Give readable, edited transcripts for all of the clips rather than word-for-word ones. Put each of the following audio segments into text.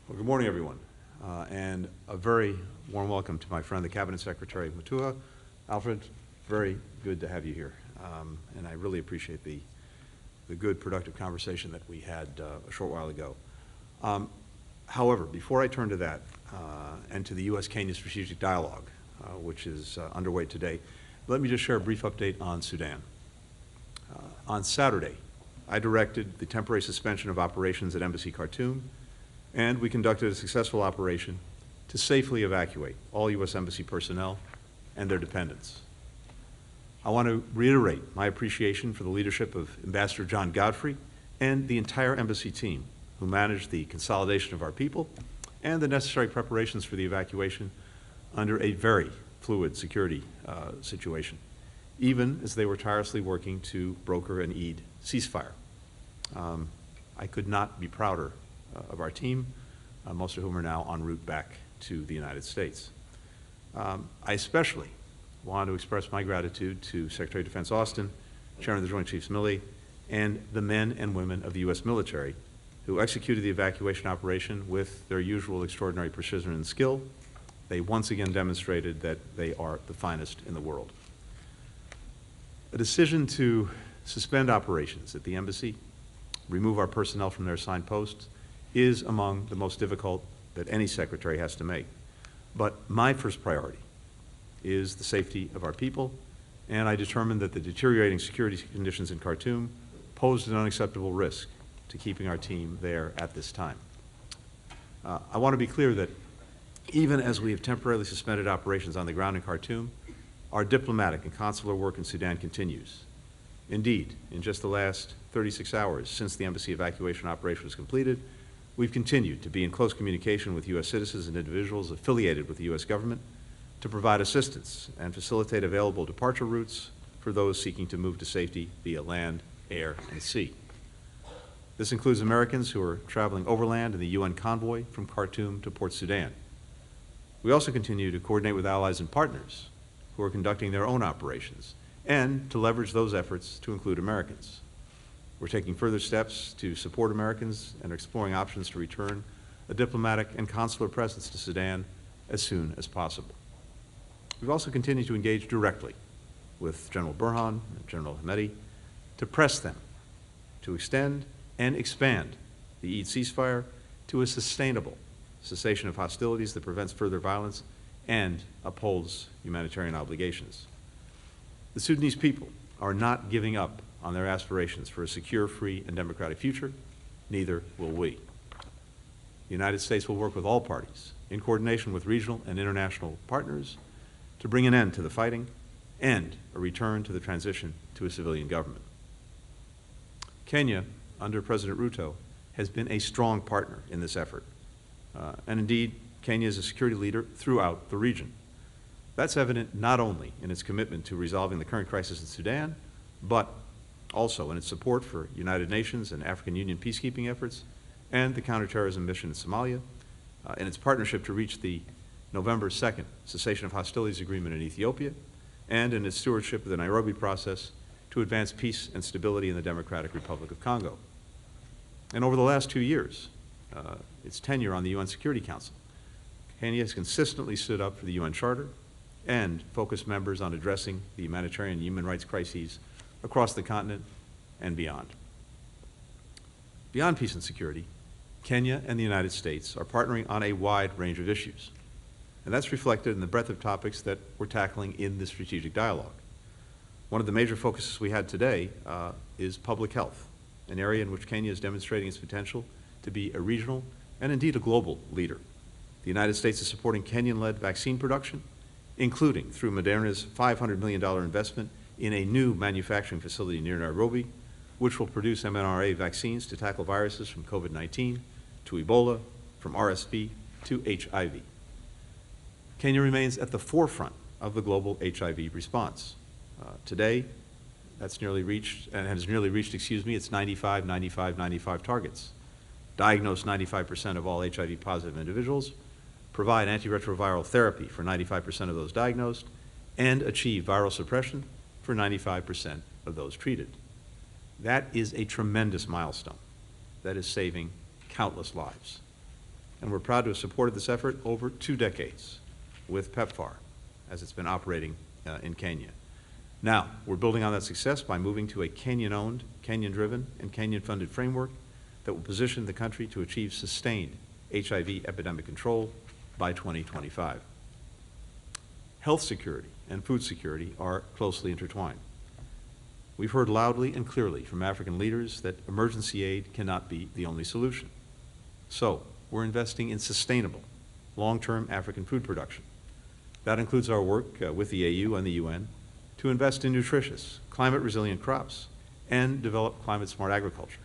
Well, good morning, everyone, and a very warm welcome to my friend, the Cabinet Secretary Mutua. Alfred, very good to have you here, and I really appreciate the good, productive conversation that we had a short while ago. However, before I turn to that and to the U.S.-Kenya Strategic Dialogue, which is underway today, let me just share a brief update on Sudan. On Saturday, I directed the temporary suspension of operations at Embassy Khartoum, and we conducted a successful operation to safely evacuate all U.S. Embassy personnel and their dependents. I want to reiterate my appreciation for the leadership of Ambassador John Godfrey and the entire Embassy team who managed the consolidation of our people and the necessary preparations for the evacuation under a very fluid security situation, even as they were tirelessly working to broker an Eid ceasefire. I could not be prouder of our team, most of whom are now en route back to the United States. I especially want to express my gratitude to Secretary of Defense Austin, Chairman of the Joint Chiefs Milley, and the men and women of the U.S. military who executed the evacuation operation with their usual extraordinary precision and skill. They once again demonstrated that they are the finest in the world. A decision to suspend operations at the embassy, remove our personnel from their assigned posts, is among the most difficult that any secretary has to make. But my first priority is the safety of our people, and I determined that the deteriorating security conditions in Khartoum posed an unacceptable risk to keeping our team there at this time. I want to be clear that even as we have temporarily suspended operations on the ground in Khartoum, our diplomatic and consular work in Sudan continues. Indeed, in just the last 36 hours since the embassy evacuation operation was completed, we've continued to be in close communication with U.S. citizens and individuals affiliated with the U.S. government to provide assistance and facilitate available departure routes for those seeking to move to safety via land, air, and sea. This includes Americans who are traveling overland in the UN convoy from Khartoum to Port Sudan. We also continue to coordinate with allies and partners who are conducting their own operations and to leverage those efforts to include Americans. We're taking further steps to support Americans and are exploring options to return a diplomatic and consular presence to Sudan as soon as possible. We've also continued to engage directly with General Burhan and General Hamedi to press them to extend and expand the Eid ceasefire to a sustainable cessation of hostilities that prevents further violence and upholds humanitarian obligations. The Sudanese people are not giving up on their aspirations for a secure, free, and democratic future. Neither will we. The United States will work with all parties in coordination with regional and international partners to bring an end to the fighting and a return to the transition to a civilian government. Kenya, under President Ruto, has been a strong partner in this effort. And indeed, Kenya is a security leader throughout the region. That's evident not only in its commitment to resolving the current crisis in Sudan, but also in its support for United Nations and African Union peacekeeping efforts and the counterterrorism mission in Somalia, in its partnership to reach the November 2nd cessation of hostilities agreement in Ethiopia, and in its stewardship of the Nairobi process to advance peace and stability in the Democratic Republic of Congo. And over the last 2 years, its tenure on the UN Security Council, Kenya has consistently stood up for the UN Charter and focused members on addressing the humanitarian and human rights crises across the continent and beyond. Beyond peace and security, Kenya and the United States are partnering on a wide range of issues, and that's reflected in the breadth of topics that we're tackling in this strategic dialogue. One of the major focuses we had today is public health, an area in which Kenya is demonstrating its potential to be a regional and indeed a global leader. The United States is supporting Kenyan-led vaccine production, including through Moderna's $500 million investment in a new manufacturing facility near Nairobi, which will produce mRNA vaccines to tackle viruses from COVID-19 to Ebola, from RSV to HIV. Kenya remains at the forefront of the global HIV response. Today, that's nearly reached, and has nearly reached, its 95, 95, 95 targets. Diagnose 95% of all HIV-positive individuals, provide antiretroviral therapy for 95% of those diagnosed, and achieve viral suppression for 95% of those treated. That is a tremendous milestone. that is saving countless lives. And we're proud to have supported this effort over 2 decades with PEPFAR as it's been operating in Kenya. Now, we're building on that success by moving to a Kenyan-owned, Kenyan-driven, and Kenyan-funded framework that will position the country to achieve sustained HIV epidemic control by 2025. Health security and food security are closely intertwined. We've heard loudly and clearly from African leaders that emergency aid cannot be the only solution. So, we're investing in sustainable, long-term African food production. That includes our work with the AU and the UN to invest in nutritious, climate-resilient crops and develop climate-smart agriculture.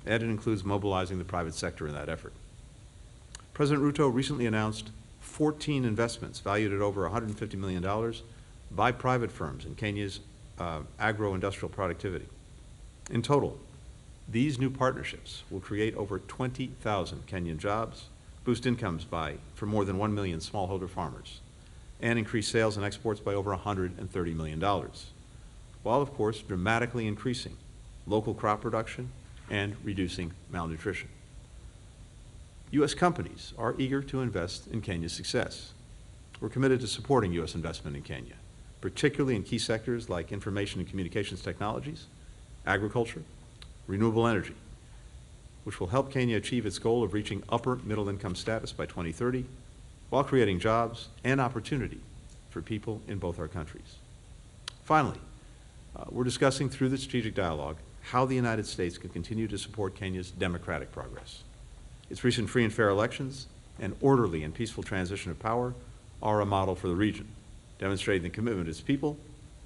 And it includes mobilizing the private sector in that effort. President Ruto recently announced 14 investments valued at over $150 million by private firms in Kenya's agro-industrial productivity. In total, these new partnerships will create over 20,000 Kenyan jobs, boost incomes for more than 1 million smallholder farmers, and increase sales and exports by over $130 million, while, of course, dramatically increasing local crop production and reducing malnutrition. U.S. companies are eager to invest in Kenya's success. We're committed to supporting U.S. investment in Kenya, particularly in key sectors like information and communications technologies, agriculture, renewable energy, which will help Kenya achieve its goal of reaching upper middle income status by 2030, while creating jobs and opportunity for people in both our countries. Finally, we're discussing through the strategic dialogue how the United States can continue to support Kenya's democratic progress. Its recent free and fair elections and orderly and peaceful transition of power are a model for the region, demonstrating the commitment of its people,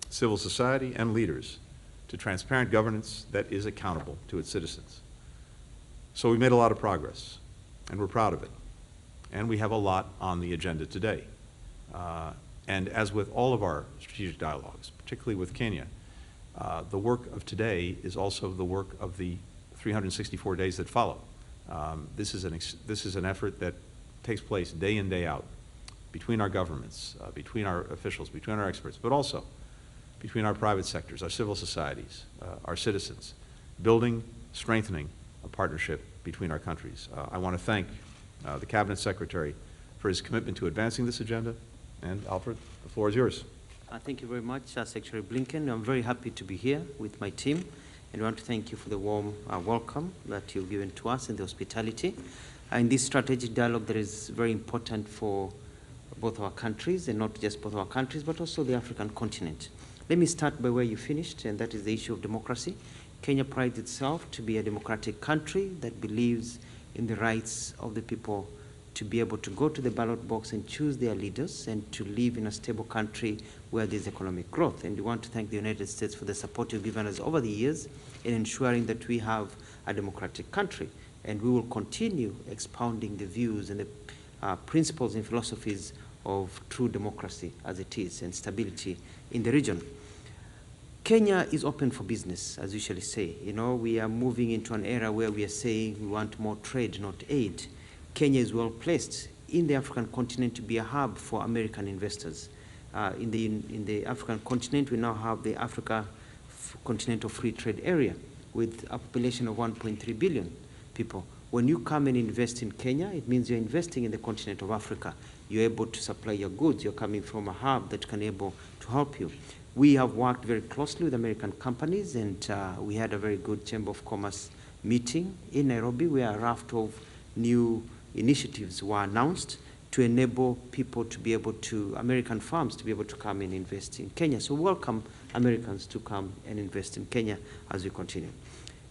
civil society, and leaders to transparent governance that is accountable to its citizens. So we made a lot of progress, and we're proud of it. And we have a lot on the agenda today. And as with all of our strategic dialogues, particularly with Kenya, the work of today is also the work of the 364 days that follow. This is an effort that takes place day in, day out between our governments, between our officials, between our experts, but also between our private sectors, our civil societies, our citizens, building, strengthening a partnership between our countries. I want to thank the Cabinet Secretary for his commitment to advancing this agenda. And Alfred, the floor is yours. Thank you very much, Secretary Blinken. I'm very happy to be here with my team, and I want to thank you for the warm welcome that you've given to us and the hospitality. In this strategic dialogue that is very important for both our countries, and not just both our countries, but also the African continent. Let me start by where you finished, and that is the issue of democracy. Kenya prides itself to be a democratic country that believes in the rights of the people to be able to go to the ballot box and choose their leaders and to live in a stable country where there's economic growth. And we want to thank the United States for the support you've given us over the years in ensuring that we have a democratic country. And we will continue expounding the views and the principles and philosophies of true democracy as it is, and stability in the region. Kenya is open for business, as we usually say. You know, we are moving into an era where we are saying we want more trade, not aid. Kenya is well placed in the African continent to be a hub for American investors. In the African continent, we now have the Africa Continental Free Trade Area with a population of 1.3 billion people. When you come and invest in Kenya, it means you're investing in the continent of Africa. You're able to supply your goods. You're coming from a hub that can able to help you. We have worked very closely with American companies, and we had a very good Chamber of Commerce meeting in Nairobi where a raft of new initiatives were announced to enable people to be able to, American firms to be able to come and invest in Kenya. So welcome Americans to come and invest in Kenya as we continue.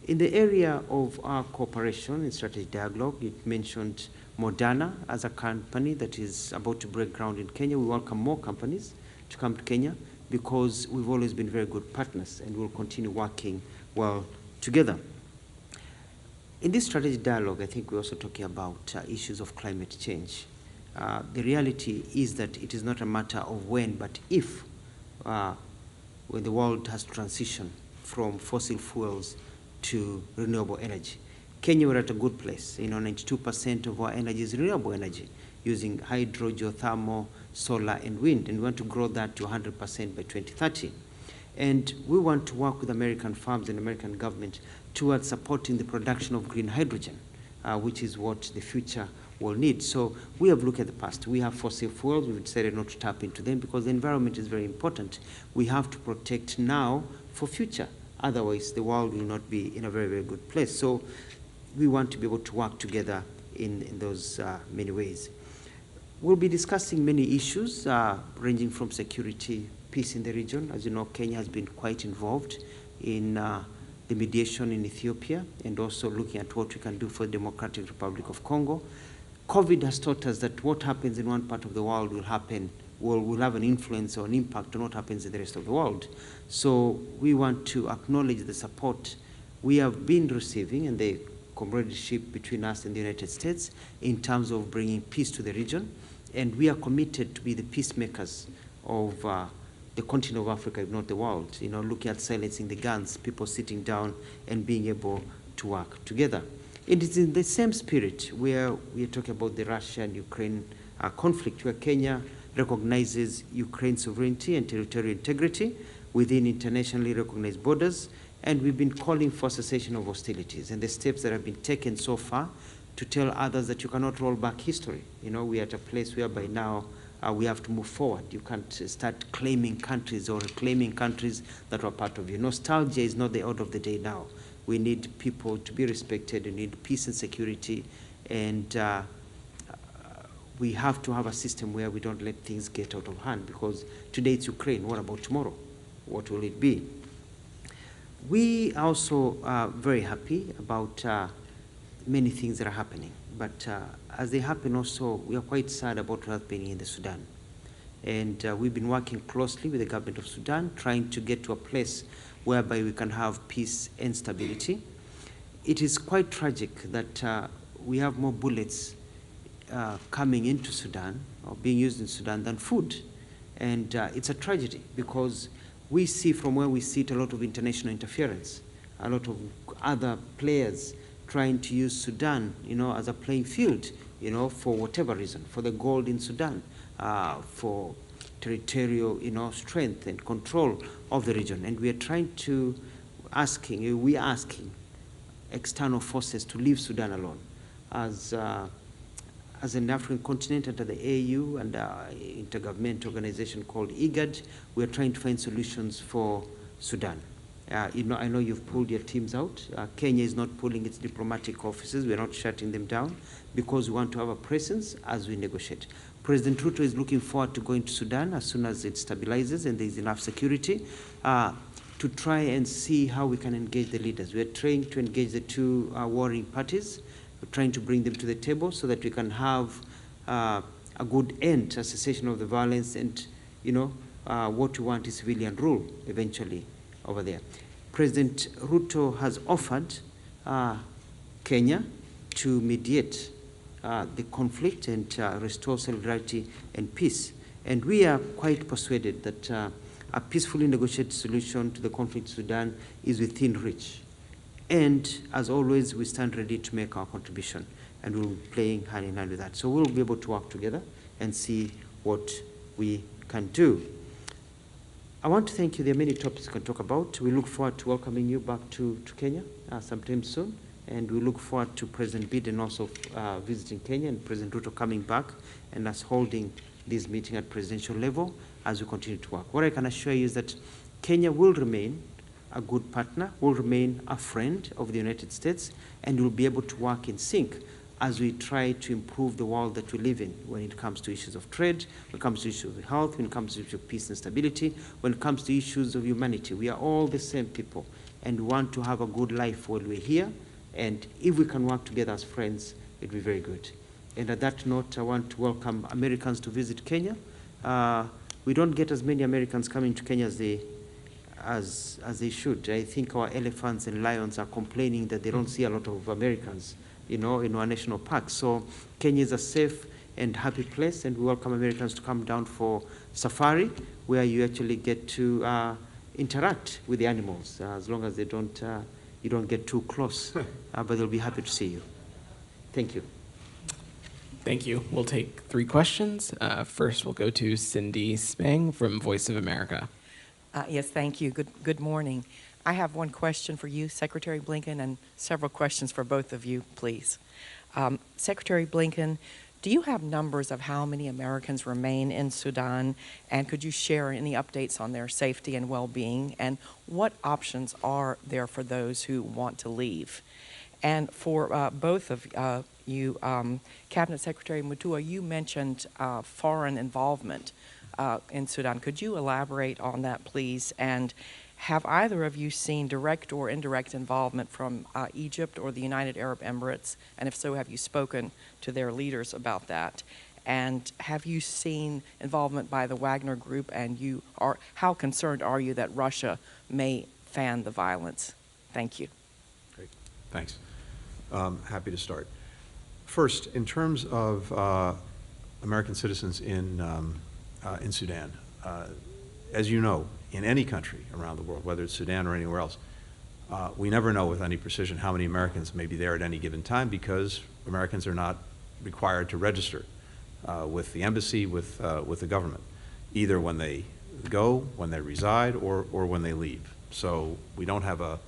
In the area of our cooperation in strategic dialogue, it mentioned Moderna as a company that is about to break ground in Kenya. We welcome more companies to come to Kenya because we've always been very good partners, and we'll continue working well together. In this strategic dialogue, I think we're also talking about issues of climate change. The reality is that it is not a matter of when, but if, when the world has to transition from fossil fuels to renewable energy. Kenya, we're at a good place. 92% of our energy is renewable energy, using hydro, geothermal, solar, and wind, and we want to grow that to 100% by 2030. And we want to work with American firms and American government towards supporting the production of green hydrogen, which is what the future will need. So we have looked at the past. We have fossil fuels. We've decided not to tap into them because the environment is very important. We have to protect now for future. Otherwise, the world will not be in a very, very good place. So we want to be able to work together in those many ways. We'll be discussing many issues ranging from security, peace in the region. As you know, Kenya has been quite involved in the mediation in Ethiopia and also looking at what we can do for the Democratic Republic of Congo. COVID has taught us that what happens in one part of the world will have an influence or an impact on what happens in the rest of the world. So we want to acknowledge the support we have been receiving and the comradeship between us and the United States in terms of bringing peace to the region. And we are committed to be the peacemakers of the continent of Africa, if not the world, looking at silencing the guns, people sitting down and being able to work together. It is in the same spirit where we are talking about the Russia and Ukraine conflict, where Kenya recognizes Ukraine's sovereignty and territorial integrity within internationally recognized borders, and we've been calling for cessation of hostilities and the steps that have been taken so far to tell others that you cannot roll back history. We are at a place whereby now we have to move forward. You can't start claiming countries or reclaiming countries that were part of you. Nostalgia is not the order of the day now. We need people to be respected. We need peace and security. And we have to have a system where we don't let things get out of hand, because today it's Ukraine. What about tomorrow? What will it be? We are also very happy about many things that are happening. But as they happen also, we are quite sad about what's happening in the Sudan. And we've been working closely with the government of Sudan, trying to get to a place whereby we can have peace and stability. It is quite tragic that we have more bullets coming into Sudan or being used in Sudan than food. And it's a tragedy because we see from where we sit a lot of international interference, a lot of other players trying to use Sudan, as a playing field, for whatever reason, for the gold in Sudan, for territorial, strength and control of the region. And we are trying to asking external forces to leave Sudan alone. As an African continent under the AU and intergovernmental organization called IGAD, we are trying to find solutions for Sudan. I know you've pulled your teams out. Kenya is not pulling its diplomatic offices. We're not shutting them down because we want to have a presence as we negotiate. President Ruto is looking forward to going to Sudan as soon as it stabilizes and there's enough security to try and see how we can engage the leaders. We're trying to engage the two warring parties. We're trying to bring them to the table so that we can have a good end, a cessation of the violence, and what we want is civilian rule eventually over there. President Ruto has offered Kenya to mediate the conflict and restore solidarity and peace. And we are quite persuaded that a peacefully negotiated solution to the conflict in Sudan is within reach. And as always, we stand ready to make our contribution, and we'll be playing hand in hand with that. So we'll be able to work together and see what we can do. I want to thank you. There are many topics we can talk about. We look forward to welcoming you back to Kenya sometime soon. And we look forward to President Biden also visiting Kenya and President Ruto coming back and us holding this meeting at presidential level as we continue to work. What I can assure you is that Kenya will remain a good partner, will remain a friend of the United States, and will be able to work in sync as we try to improve the world that we live in when it comes to issues of trade, when it comes to issues of health, when it comes to issues of peace and stability, when it comes to issues of humanity. We are all the same people, and we want to have a good life while we're here. And if we can work together as friends, it will be very good. And at that note, I want to welcome Americans to visit Kenya. We don't get as many Americans coming to Kenya as they should. I think our elephants and lions are complaining that they don't see a lot of Americans, in our national parks. So Kenya is a safe and happy place, and we welcome Americans to come down for safari, where you actually get to interact with the animals, as long as they don't, you don't get too close, but they'll be happy to see you. Thank you. Thank you. We'll take 3 questions. First, we'll go to Cindy Spang from Voice of America. Yes, thank you. Good morning. I have one question for you, Secretary Blinken, and several questions for both of you, please. Secretary Blinken, do you have numbers of how many Americans remain in Sudan, and could you share any updates on their safety and well-being, and what options are there for those who want to leave? And for both of you, Cabinet Secretary Mutua, you mentioned foreign involvement in Sudan. Could you elaborate on that, please? And have either of you seen direct or indirect involvement from Egypt or the United Arab Emirates? And if so, have you spoken to their leaders about that? And have you seen involvement by the Wagner Group? And how concerned are you that Russia may fan the violence? Thank you. Great, thanks. Happy to start. First, in terms of American citizens in Sudan, as you know, in any country around the world, whether it's Sudan or anywhere else, we never know with any precision how many Americans may be there at any given time because Americans are not required to register with the embassy, with the government, either when they go, when they reside, or when they leave. So we don't have a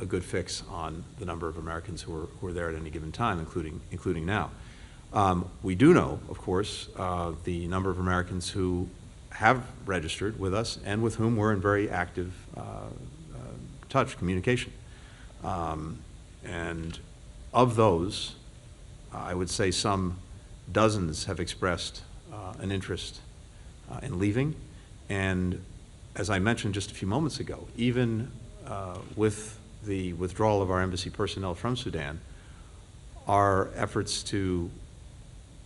good fix on the number of Americans who are there at any given time, including now. We do know, of course, the number of Americans who have registered with us and with whom we're in very active communication. And of those, I would say some dozens have expressed an interest in leaving. And as I mentioned just a few moments ago, even with the withdrawal of our embassy personnel from Sudan, our efforts to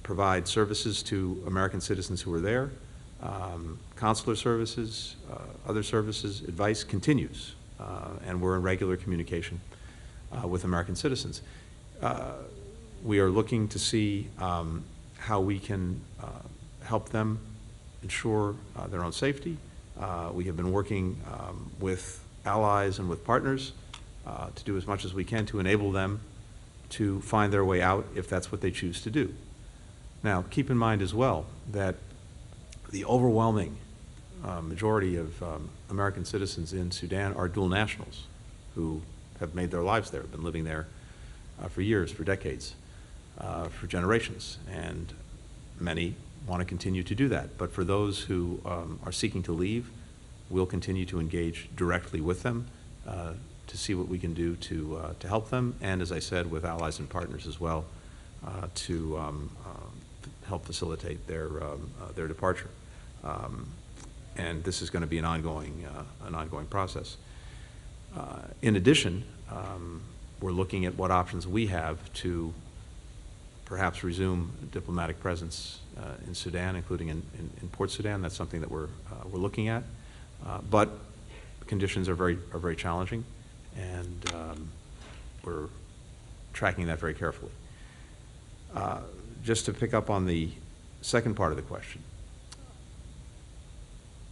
provide services to American citizens who are there, consular services, other services, advice continues, and we're in regular communication with American citizens. We are looking to see how we can help them ensure their own safety. We have been working with allies and with partners to do as much as we can to enable them to find their way out if that's what they choose to do. Now, keep in mind as well that the overwhelming majority of American citizens in Sudan are dual nationals who have made their lives there, have been living there for years, for decades, for generations, and many want to continue to do that. But for those who are seeking to leave, we'll continue to engage directly with them to see what we can do to help them, and as I said, with allies and partners as well, to help facilitate their departure. And this is going to be an ongoing process. In addition, we're looking at what options we have to perhaps resume diplomatic presence in Sudan, including in Port Sudan. That's something that we're looking at. But conditions are very challenging, and we're tracking that very carefully. Just to pick up on the second part of the question,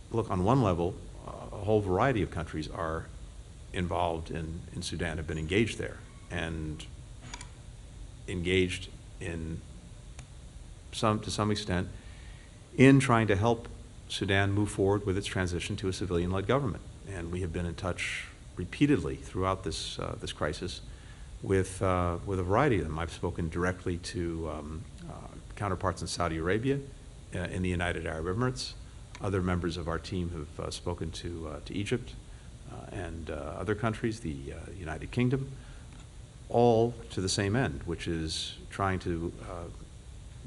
look, on one level, a whole variety of countries are involved in Sudan, have been engaged there, and engaged to some extent in trying to help Sudan move forward with its transition to a civilian-led government. And we have been in touch repeatedly throughout this crisis with a variety of them. I've spoken directly to counterparts in Saudi Arabia, in the United Arab Emirates. Other members of our team have spoken to Egypt and other countries, the United Kingdom, all to the same end, which is trying to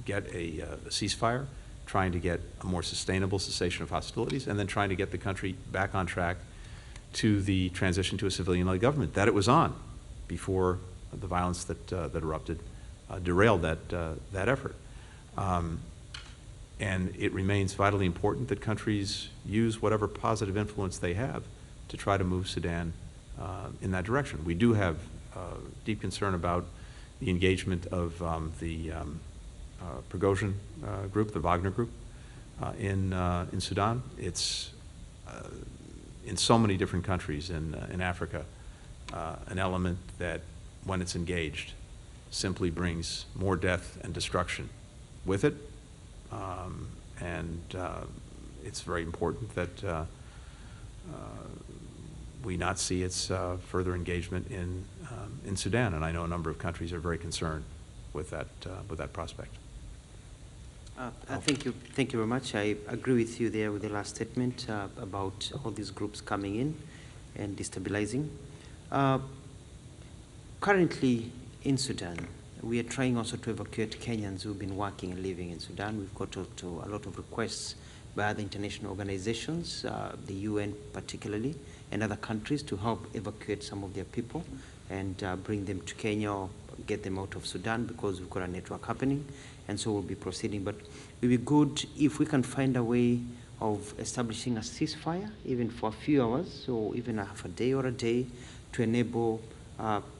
get a ceasefire, trying to get a more sustainable cessation of hostilities, and then trying to get the country back on track to the transition to a civilian-led government that it was on before the violence that erupted derailed that effort. And it remains vitally important that countries use whatever positive influence they have to try to move Sudan in that direction. We do have deep concern about the engagement of the Prigozhin group, the Wagner group, in Sudan. It's in so many different countries in Africa, an element that, when it's engaged, simply brings more death and destruction with it. And it's very important that we not see its further engagement in Sudan. And I know a number of countries are very concerned with that prospect. Thank you very much. I agree with you there with the last statement about all these groups coming in and destabilizing. Currently in Sudan, we are trying also to evacuate Kenyans who've been working and living in Sudan. We've got a lot of requests by other international organizations, the UN particularly, and other countries to help evacuate some of their people and bring them to Kenya or get them out of Sudan, because we've got a network happening, and so we'll be proceeding. But it would be good if we can find a way of establishing a ceasefire, even for a few hours, or even half a day or a day, to enable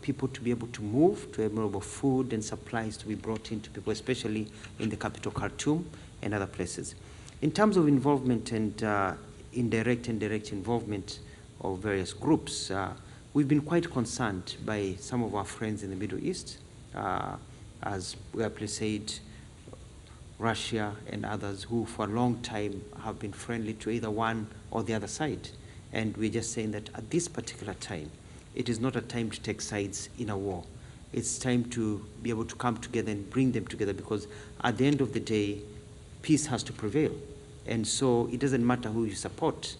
people to be able to move, to enable food and supplies to be brought into people, especially in the capital Khartoum and other places. In terms of involvement and indirect and direct involvement of various groups, we've been quite concerned by some of our friends in the Middle East, as we have said, Russia and others who for a long time have been friendly to either one or the other side. And we're just saying that at this particular time, it is not a time to take sides in a war. It's time to be able to come together and bring them together, because at the end of the day, peace has to prevail. And so it doesn't matter who you support.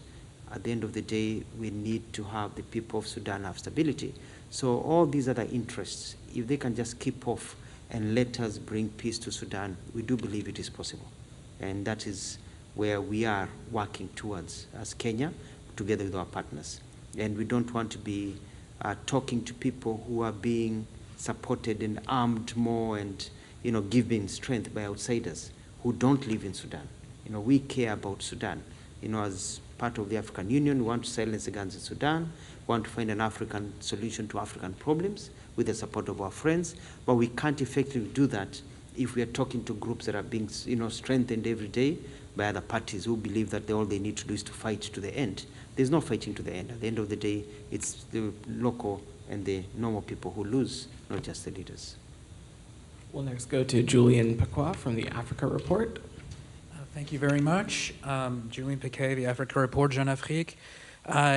At the end of the day, we need to have the people of Sudan have stability. So all these other interests, if they can just keep off and let us bring peace to Sudan, we do believe it is possible. And that is where we are working towards as Kenya, together with our partners. And we don't want to be talking to people who are being supported and armed more and given strength by outsiders who don't live in Sudan. We care about Sudan. As part of the African Union, we want to silence the guns in Sudan. We want to find an African solution to African problems with the support of our friends. But we can't effectively do that if we are talking to groups that are being strengthened every day by other parties who believe that all they need to do is to fight to the end. There's no fighting to the end. At the end of the day, it's the local and the normal people who lose, not just the leaders. We'll next go to Julian Pacqua from the Africa Report. Thank you very much. Julien Piquet, the Africa Report, Jeune Afrique.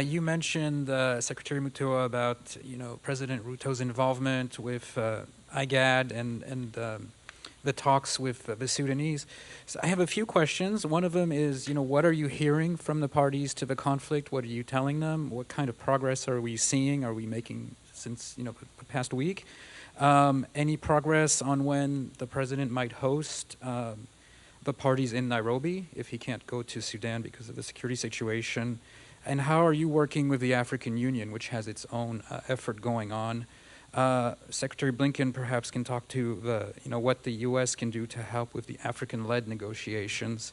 You mentioned, Secretary Mutua, about President Ruto's involvement with IGAD and the talks with the Sudanese. So I have a few questions. One of them is, what are you hearing from the parties to the conflict? What are you telling them? What kind of progress are we seeing? Are we making since the past week? Any progress on when the president might host the parties in Nairobi if he can't go to Sudan because of the security situation? And how are you working with the African Union, which has its own effort going on? Secretary Blinken perhaps can talk to what the U.S. can do to help with the African-led negotiations.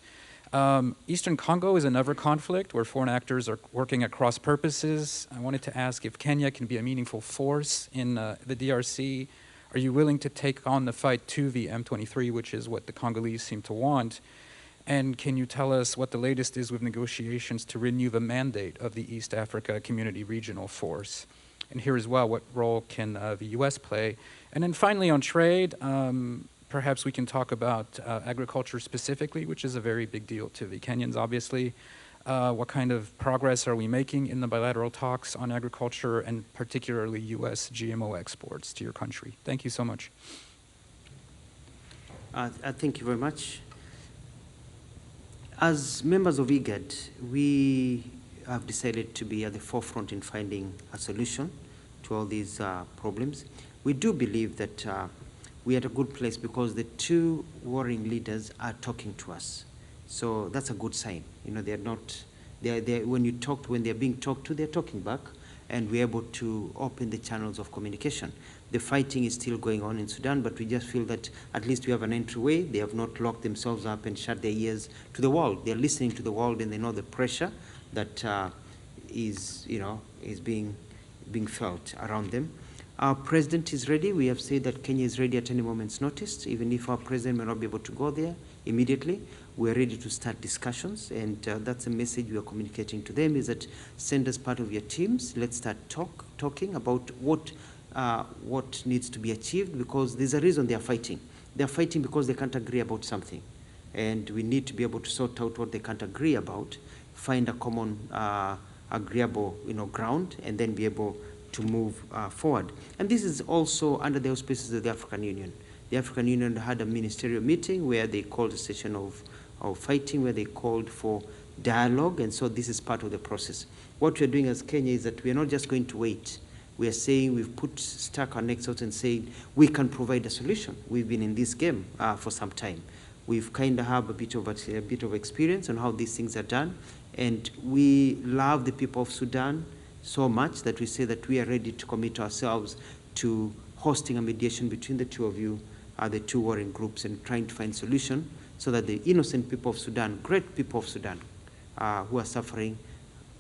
Eastern Congo is another conflict where foreign actors are working at cross purposes. I wanted to ask if Kenya can be a meaningful force in the DRC. Are you willing to take on the fight to the M23, which is what the Congolese seem to want? And can you tell us what the latest is with negotiations to renew the mandate of the East Africa Community Regional Force? And here as well, what role can the U.S. play? And then finally on trade, perhaps we can talk about agriculture specifically, which is a very big deal to the Kenyans, obviously. What kind of progress are we making in the bilateral talks on agriculture and particularly U.S. GMO exports to your country? Thank you so much. Thank you very much. As members of IGAD, we have decided to be at the forefront in finding a solution to all these problems. We do believe that we're at a good place because the two warring leaders are talking to us. So that's a good sign. They're not, when they're being talked to, they're talking back, and we're able to open the channels of communication. The fighting is still going on in Sudan, but we just feel that at least we have an entryway. They have not locked themselves up and shut their ears to the world. They're listening to the world, and they know the pressure that is being felt around them. Our president is ready. We have said that Kenya is ready at any moment's notice, even if our president may not be able to go there immediately. We're ready to start discussions, and that's a message we are communicating to them, is that send us part of your teams. Let's start talking about what needs to be achieved, because there's a reason they are fighting. They're fighting because they can't agree about something, and we need to be able to sort out what they can't agree about, find a common agreeable, ground, and then be able to move forward. And this is also under the auspices of the African Union. The African Union had a ministerial meeting where they called a session of fighting, where they called for dialogue, and so this is part of the process. What we're doing as Kenya is that we're not just going to wait. We are saying we've stuck our necks out and saying we can provide a solution. We've been in this game for some time. We've kind of have a bit of experience on how these things are done, and we love the people of Sudan so much that we say that we are ready to commit ourselves to hosting a mediation between the two of you, the two warring groups, and trying to find a solution so that the innocent people of Sudan, great people of Sudan, who are suffering,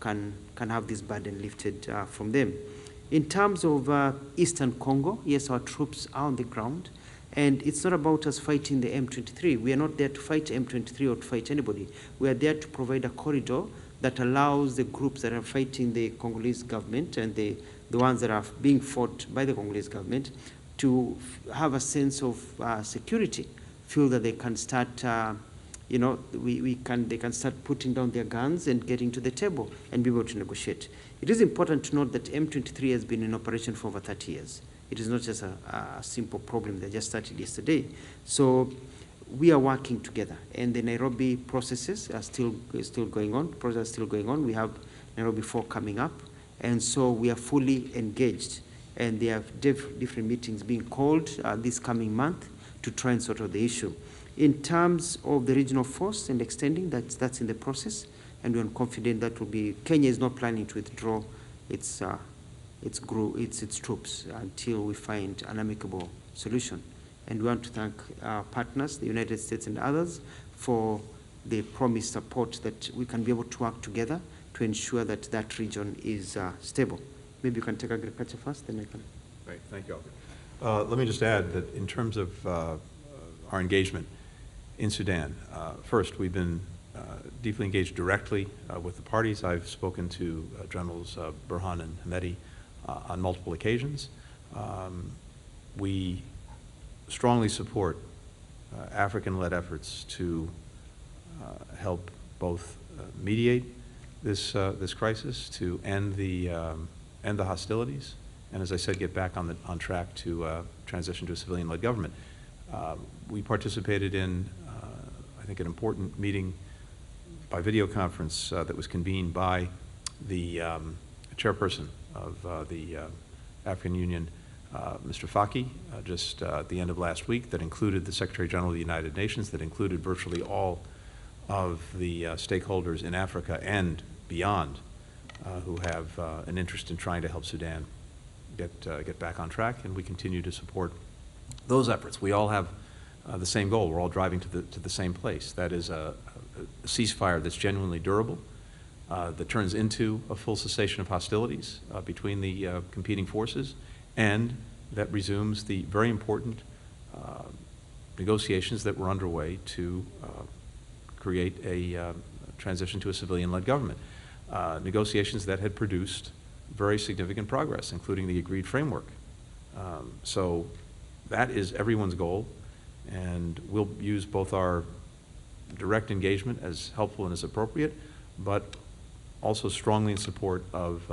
can have this burden lifted from them. In terms of Eastern Congo, yes, our troops are on the ground, and it's not about us fighting the M23. We are not there to fight M23 or to fight anybody. We are there to provide a corridor that allows the groups that are fighting the Congolese government and the ones that are being fought by the Congolese government to have a sense of security, feel that they can start, they can start putting down their guns and getting to the table and be able to negotiate. It is important to note that M23 has been in operation for over 30 years. It is not just a simple problem that just started yesterday. So we are working together, and the Nairobi processes are still going on. Process still going on. We have Nairobi 4 coming up, and so we are fully engaged. And there are different meetings being called this coming month to try and sort out the issue. In terms of the regional force and extending, that's in the process, and we're confident that will be. Kenya is not planning to withdraw its troops until we find an amicable solution. And we want to thank our partners, the United States and others, for the promised support that we can be able to work together to ensure that that region is stable. Maybe you can take agriculture first, then I can. Great, thank you, Alfred. Let me just add that in terms of our engagement in Sudan, first, we've been deeply engaged directly with the parties. I've spoken to Generals Burhan and Hamedi on multiple occasions. We strongly support African-led efforts to help both mediate this crisis, to end the hostilities, and as I said, get back on track to transition to a civilian-led government. We participated in, I think, an important meeting by video conference that was convened by the chairperson of the African Union, Mr. Faki, just at the end of last week, that included the Secretary General of the United Nations, that included virtually all of the stakeholders in Africa and beyond who have an interest in trying to help Sudan get back on track, and we continue to support those efforts. We all have the same goal. We're all driving to the same place. That is a ceasefire that's genuinely durable, that turns into a full cessation of hostilities between the competing forces, and that resumes the very important negotiations that were underway to create a transition to a civilian-led government. Negotiations that had produced very significant progress, including the agreed framework. So that is everyone's goal, and we'll use both our direct engagement as helpful and as appropriate, but also strongly in support of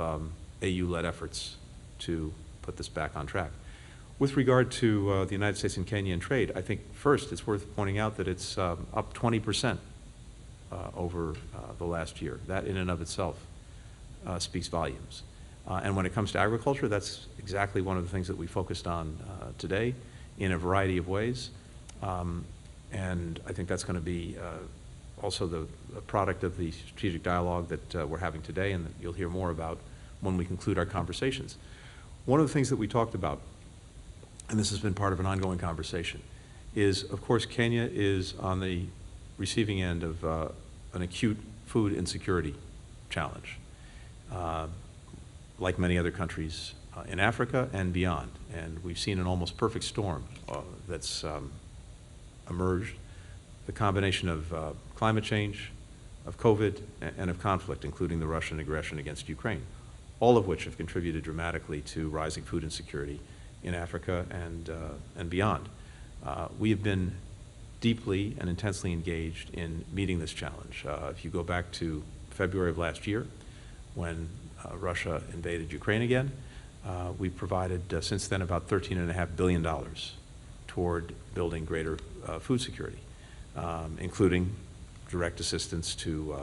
AU-led efforts to put this back on track. With regard to the United States and Kenyan trade, I think first it's worth pointing out that it's up 20% over the last year. That in and of itself speaks volumes. And when it comes to agriculture, that's exactly one of the things that we focused on today in a variety of ways. And I think that's going to be also the product of the strategic dialogue that we're having today, and that you'll hear more about when we conclude our conversations. One of the things that we talked about, and this has been part of an ongoing conversation, is, of course, Kenya is on the receiving end of an acute food insecurity challenge, like many other countries in Africa and beyond. And we've seen an almost perfect storm that's emerged, the combination of climate change, of COVID, and of conflict, including the Russian aggression against Ukraine, all of which have contributed dramatically to rising food insecurity in Africa and beyond. We have been deeply and intensely engaged in meeting this challenge. If you go back to February of last year, when Russia invaded Ukraine again. We've provided, since then, about $13.5 billion toward building greater food security, including direct assistance to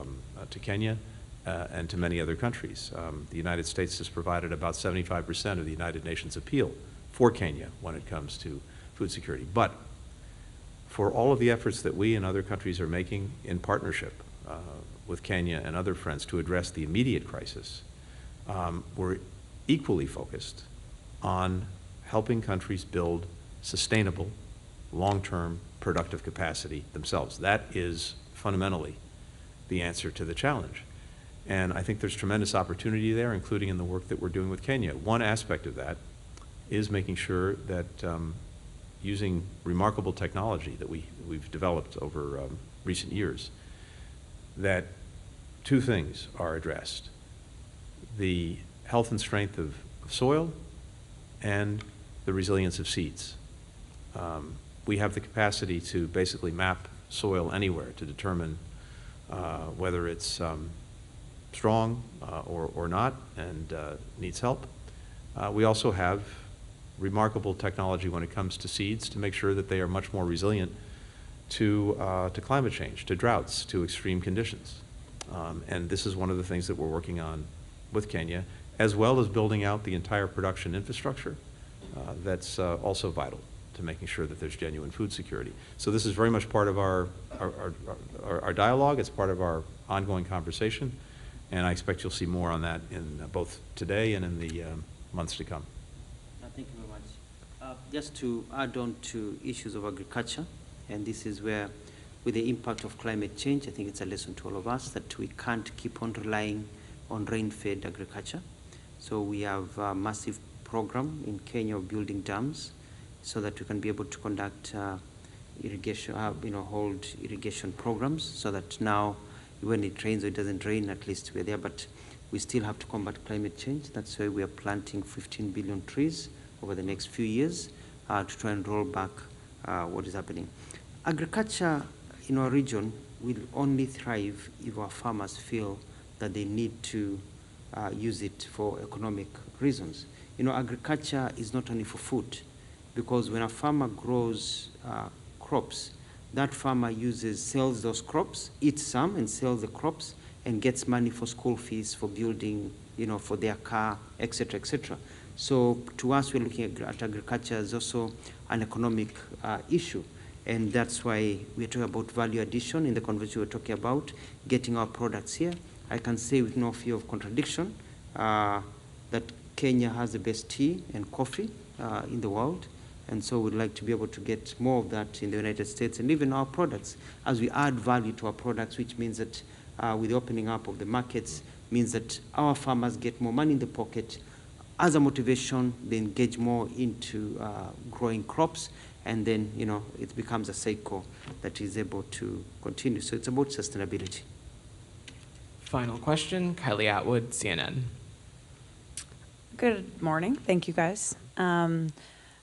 Kenya and to many other countries. The United States has provided about 75% of the United Nations appeal for Kenya when it comes to food security. But for all of the efforts that we and other countries are making in partnership with Kenya and other friends to address the immediate crisis, we're equally focused on helping countries build sustainable, long-term, productive capacity themselves. That is fundamentally the answer to the challenge. And I think there's tremendous opportunity there, including in the work that we're doing with Kenya. One aspect of that is making sure that using remarkable technology that we've developed over recent years, that two things are addressed: the health and strength of soil and the resilience of seeds. We have the capacity to basically map soil anywhere to determine whether it's strong or not and needs help. We also have remarkable technology when it comes to seeds to make sure that they are much more resilient to climate change, to droughts, to extreme conditions. And this is one of the things that we're working on with Kenya, as well as building out the entire production infrastructure that's also vital to making sure that there's genuine food security. So this is very much part of our dialogue. It's part of our ongoing conversation. And I expect you'll see more on that in both today and in the months to come. Thank you very much. Just to add on to issues of agriculture, and this is where, with the impact of climate change, I think it's a lesson to all of us that we can't keep on relying on rain-fed agriculture. So we have a massive program in Kenya of building dams so that we can be able to conduct irrigation, hold irrigation programs, so that now when it rains or it doesn't rain, at least we're there, but we still have to combat climate change. That's why we are planting 15 billion trees over the next few years to try and roll back what is happening. Agriculture in our region will only thrive if our farmers feel that they need to use it for economic reasons. Agriculture is not only for food, because when a farmer grows crops, that farmer sells those crops, eats some and sells the crops, and gets money for school fees, for building, for their car, etc., etc. So to us, we're looking at agriculture as also an economic issue. And that's why we're talking about value addition in the conversation we're talking about, getting our products here. I can say with no fear of contradiction that Kenya has the best tea and coffee in the world. And so we'd like to be able to get more of that in the United States, and even our products, as we add value to our products, which means that with the opening up of the markets, means that our farmers get more money in the pocket. As a motivation, they engage more into growing crops, and then it becomes a cycle that is able to continue. So it's about sustainability. Final question, Kylie Atwood, CNN. Good morning. Thank you, guys.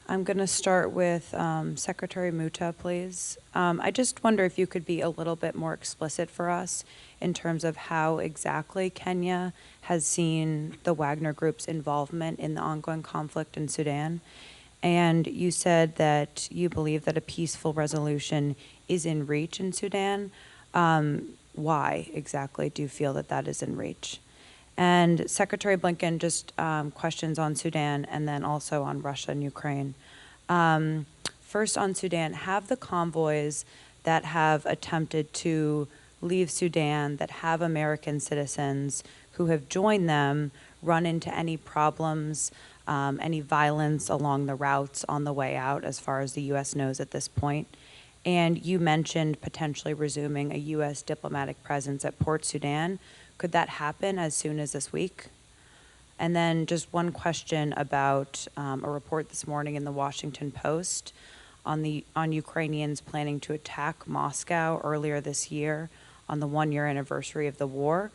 I'm going to start with Secretary Mutua, please. I just wonder if you could be a little bit more explicit for us in terms of how exactly Kenya has seen the Wagner Group's involvement in the ongoing conflict in Sudan. And you said that you believe that a peaceful resolution is in reach in Sudan. Why exactly do you feel that that is in reach? And Secretary Blinken, just questions on Sudan and then also on Russia and Ukraine. First on Sudan, have the convoys that have attempted to leave Sudan, that have American citizens who have joined them, run into any problems, any violence along the routes on the way out, as far as the U.S. knows at this point? And you mentioned potentially resuming a U.S. diplomatic presence at Port Sudan. Could that happen as soon as this week? And then just one question about a report this morning in the Washington Post on Ukrainians planning to attack Moscow earlier this year on the one-year anniversary of the war.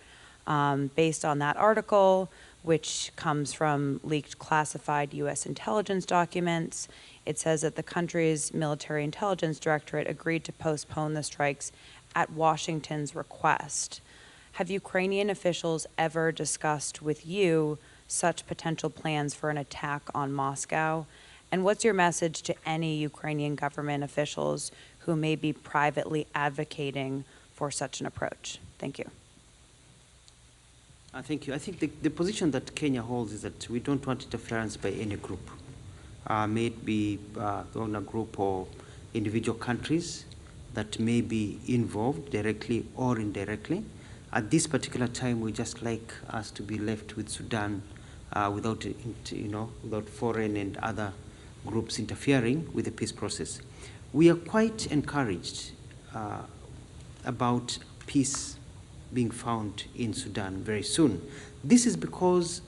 Based on that article, which comes from leaked classified U.S. intelligence documents, it says that the country's military intelligence directorate agreed to postpone the strikes at Washington's request. have Ukrainian officials ever discussed with you such potential plans for an attack on Moscow? And what's your message to any Ukrainian government officials who may be privately advocating for such an approach? Thank you. Thank you. I think the position that Kenya holds is that we don't want interference by any group, may it be on a group or individual countries that may be involved directly or indirectly. At this particular time, we just like us to be left with Sudan without foreign and other groups interfering with the peace process. We are quite encouraged about peace being found in Sudan very soon. This is because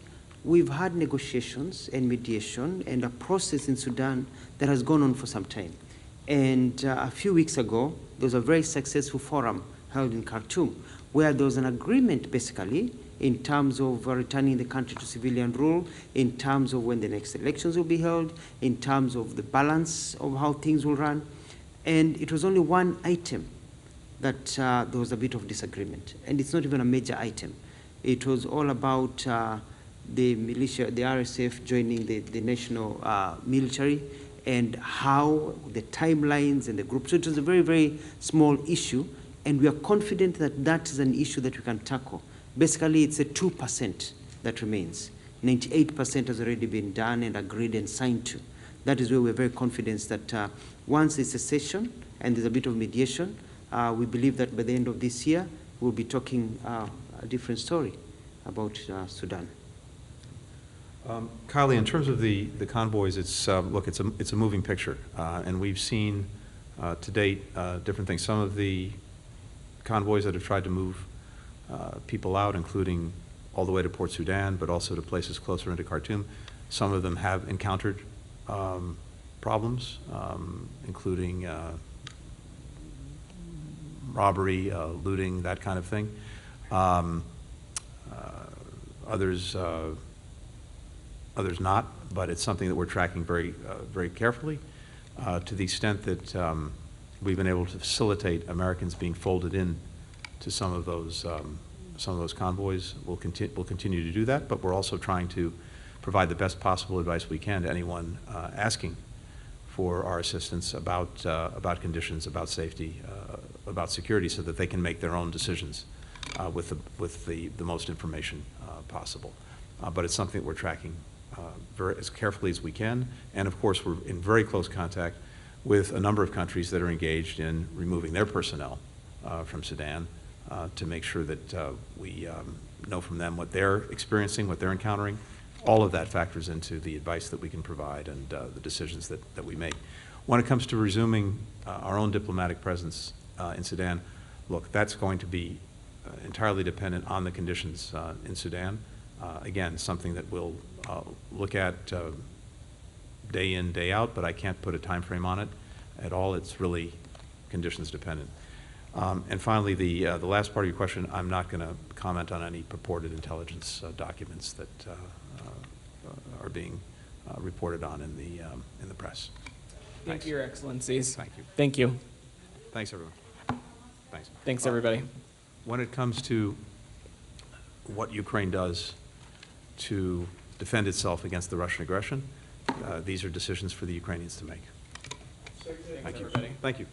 we've had negotiations and mediation and a process in Sudan that has gone on for some time. And a few weeks ago, there was a very successful forum held in Khartoum where there was an agreement basically in terms of returning the country to civilian rule, in terms of when the next elections will be held, in terms of the balance of how things will run. And it was only one item that there was a bit of disagreement. And it's not even a major item. It was all about the militia, the RSF joining the national military, and how the timelines and the group. So it was a very, very small issue, and we are confident that that is an issue that we can tackle. Basically, it's a 2% that remains. 98% has already been done and agreed and signed to. That is where we're very confident that once there's a session and there's a bit of mediation, we believe that by the end of this year, we'll be talking a different story about Sudan. Kylie, in terms of the convoys, it's look, it's a moving picture, and we've seen to date different things. Some of the convoys that have tried to move people out, including all the way to Port Sudan, but also to places closer into Khartoum, some of them have encountered problems, including robbery, looting, that kind of thing. Others not, but it's something that we're tracking very, very carefully to the extent that we've been able to facilitate Americans being folded in to some of those convoys. We'll continue to do that, but we're also trying to provide the best possible advice we can to anyone asking for our assistance about conditions, about safety, about security, so that they can make their own decisions with the most information possible. But it's something that we're tracking as carefully as we can, and of course we're in very close contact with a number of countries that are engaged in removing their personnel from Sudan to make sure that we know from them what they're experiencing, what they're encountering. All of that factors into the advice that we can provide and the decisions that we make. When it comes to resuming our own diplomatic presence in Sudan, look, that's going to be entirely dependent on the conditions in Sudan. Again, something that we'll look at day in, day out, but I can't put a time frame on it at all. It's really conditions dependent. And finally, the last part of your question, I'm not going to comment on any purported intelligence documents that are being reported on in the press. Thank you, Your Excellencies. Thank you. Thank you. Thanks, everyone. Thanks. Thanks, everybody. When it comes to what Ukraine does to defend itself against the Russian aggression, these are decisions for the Ukrainians to make. Thanks, Thank you. everybody. Thank you.